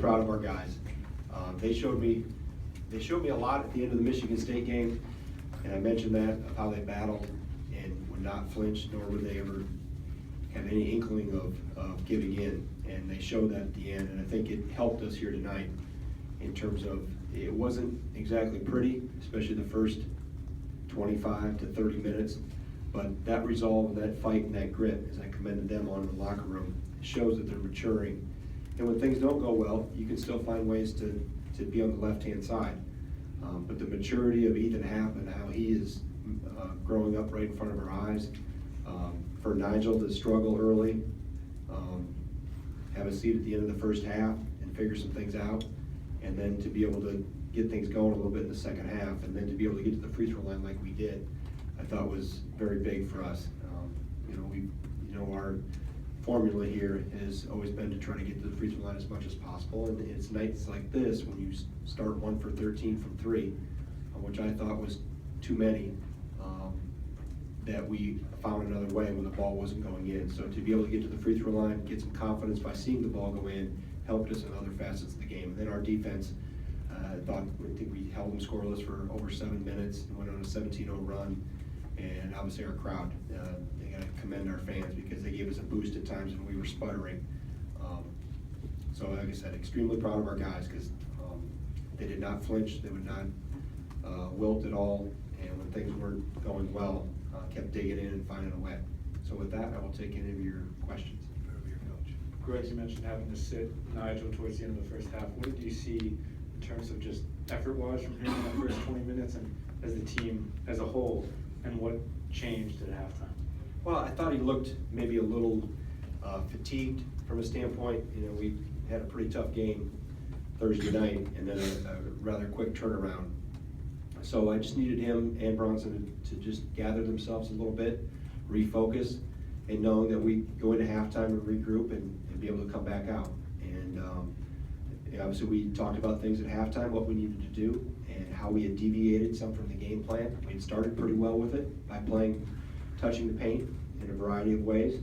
proud of our guys. They showed me a lot at the end of the Michigan State game, and I mentioned that of how they battled and would not flinch, nor would they ever have any inkling of giving in. And they showed that at the end, and I think it helped us here tonight in terms of it wasn't exactly pretty, especially the first 25 to 30 minutes, but that resolve and that fight and that grit, as I commended them on in the locker room, shows that they're maturing. And when things don't go well, you can still find ways to be on the left-hand side. But the maturity of Ethan Happ and how he is growing up right in front of our eyes, for Nigel to struggle early, have a seat at the end of the first half and figure some things out, and then to be able to get things going a little bit in the second half, and then to be able to get to the free throw line like we did, I thought was very big for us. Our formula here has always been to try to get to the free throw line as much as possible, and it's nights like this when you start 1 for 13 from 3, which I thought was too many, that we found another way when the ball wasn't going in. So to be able to get to the free throw line, get some confidence by seeing the ball go in, helped us in other facets of the game. And then our defense, I think we held them scoreless for over 7 minutes and went on a 17-0 run. And obviously our crowd, they got to commend our fans because they gave us a boost at times when we were sputtering. So like I said, extremely proud of our guys because they did not flinch, they would not wilt at all, and when things weren't going well, kept digging in and finding a way. So with that, I will take any of your questions. Greg, you mentioned having to sit Nigel towards the end of the first half. What did you see in terms of just effort-wise from him in the first 20 minutes and as the team as a whole, and what changed at halftime? Well, I thought he looked maybe a little fatigued from a standpoint. We had a pretty tough game Thursday night and then a rather quick turnaround. So I just needed him and Bronson to just gather themselves a little bit, refocus, and knowing that we go into halftime and regroup and be able to come back out. And obviously we talked about things at halftime, what we needed to do, and how we had deviated some from the game plan. We had started pretty well with it by touching the paint in a variety of ways,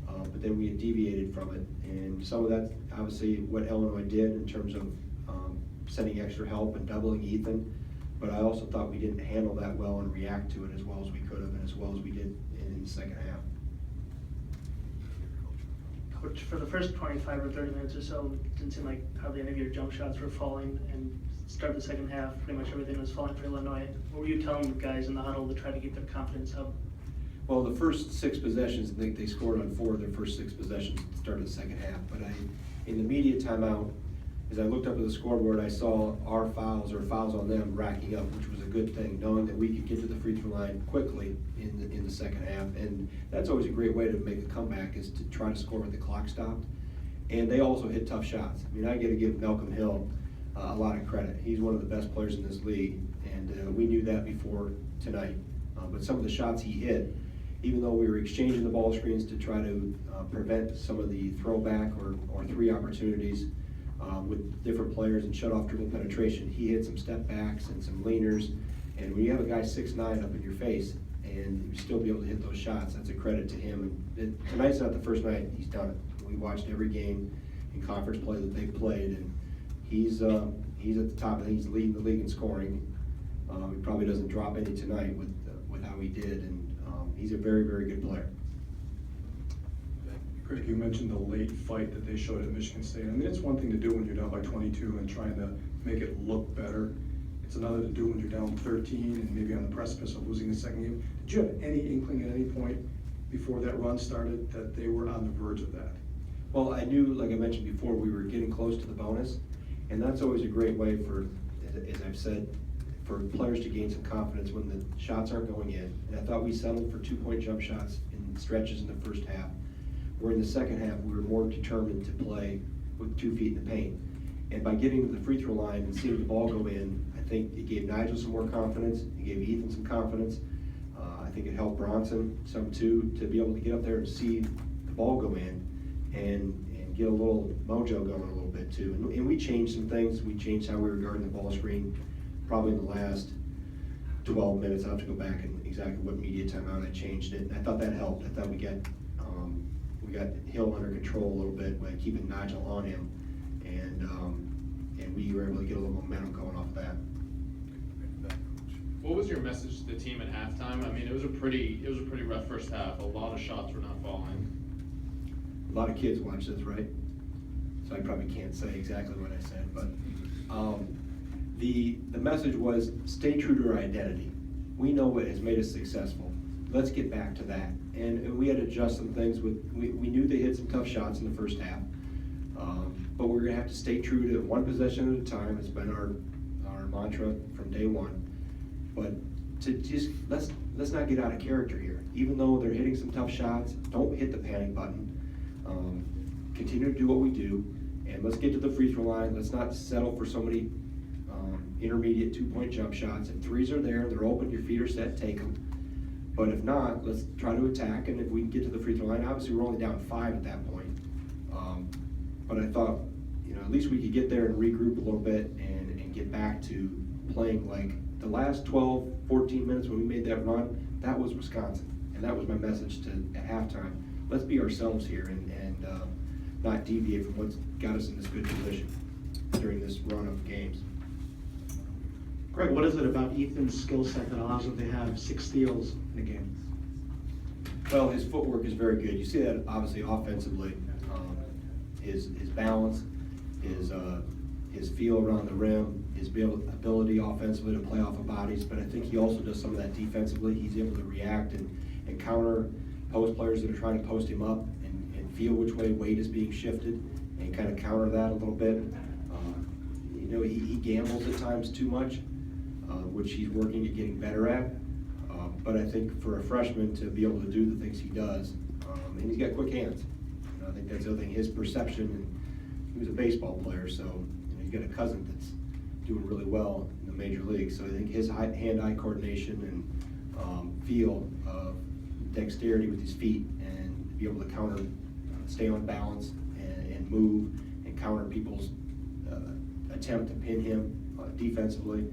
but then we had deviated from it. And some of that, obviously, what Illinois did in terms of sending extra help and doubling Ethan, but I also thought we didn't handle that well and react to it as well as we could have and as well as we did in the second half. Coach, for the first 25 or 30 minutes or so, it didn't seem like hardly any of your jump shots were falling, and start the second half, pretty much everything was falling for Illinois. What were you telling the guys in the huddle to try to get their confidence up? Well, the first 6 possessions, I think they scored on 4 of their first 6 possessions at the start of the second half. But in the media timeout, as I looked up at the scoreboard, I saw our fouls on them racking up, which was a good thing, knowing that we could get to the free throw line quickly in the second half. And that's always a great way to make a comeback, is to try to score when the clock stopped. And they also hit tough shots. I mean, I got to give Malcolm Hill a lot of credit. He's one of the best players in this league, and we knew that before tonight. But some of the shots he hit, even though we were exchanging the ball screens to try to prevent some of the throwback or 3 opportunities with different players and shut off dribble penetration, he hit some step backs and some leaners. And when you have a guy 6'9" up in your face and you still be able to hit those shots, that's a credit to him. And tonight's not the first night he's done it. We watched every game in conference play that they've played, and he's at the top. I think he's leading the league in scoring. He probably doesn't drop any tonight with how he did, and he's a very, very good player. Greg, you mentioned the late fight that they showed at Michigan State. I mean, it's one thing to do when you're down by 22 and trying to make it look better. It's another to do when you're down 13 and maybe on the precipice of losing the second game. Did you have any inkling at any point before that run started that they were on the verge of that? Well, I knew, like I mentioned before, we were getting close to the bonus, and that's always a great way for, as I've said, for players to gain some confidence when the shots aren't going in. And I thought we settled for 2-point jump shots in stretches in the first half, where in the second half we were more determined to play with 2 feet in the paint. And by getting to the free throw line and seeing the ball go in, I think it gave Nigel some more confidence, it gave Ethan some confidence. I think it helped Bronson some too, to be able to get up there and see the ball go in and get a little mojo going a little bit too. And we changed some things. We changed how we were guarding the ball screen probably in the last 12 minutes. I'll have to go back and exactly what media timeout I changed it. And I thought that helped. I thought we got Hill under control a little bit by keeping Nigel on him. And we were able to get a little momentum going off of that. What was your message to the team at halftime? I mean, it was a pretty rough first half. A lot of shots were not falling. A lot of kids watch this, right? So I probably can't say exactly what I said, but the message was stay true to our identity. We know what has made us successful. Let's get back to that. And we had to adjust some things we knew they hit some tough shots in the first half, but we're gonna have to stay true to one possession at a time. It's been our mantra from day one. But to just, let's not get out of character here. Even though they're hitting some tough shots, don't hit the panic button. Continue to do what we do, and let's get to the free throw line. Let's not settle for so many intermediate 2-point jump shots. If threes are there, they're open, your feet are set, take them. But if not, let's try to attack, and if we can get to the free throw line, obviously we're only down 5 at that point. But I thought, at least we could get there and regroup a little bit and get back to playing like the last 12, 14 minutes when we made that run. That was Wisconsin, and that was my message at halftime. Let's be ourselves here and not deviate from what's got us in this good position during this run of games. Greg, what is it about Ethan's skill set that allows him to have 6 steals in a game? Well, his footwork is very good. You see that obviously offensively. His balance, his feel around the rim, his ability offensively to play off of bodies, but I think he also does some of that defensively. He's able to react and counter post players that are trying to post him up and feel which way weight is being shifted and kind of counter that a little bit. He gambles at times too much, which he's working at getting better at. But I think for a freshman to be able to do the things he does, and he's got quick hands. I think that's the other thing, his perception, and he was a baseball player, so he's got a cousin that's doing really well in the major leagues. So I think his hand-eye coordination and feel of dexterity with his feet and be able to counter, stay on balance and move and counter people's attempt to pin him defensively.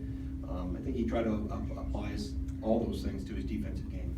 I think he tried to apply all those things to his defensive game.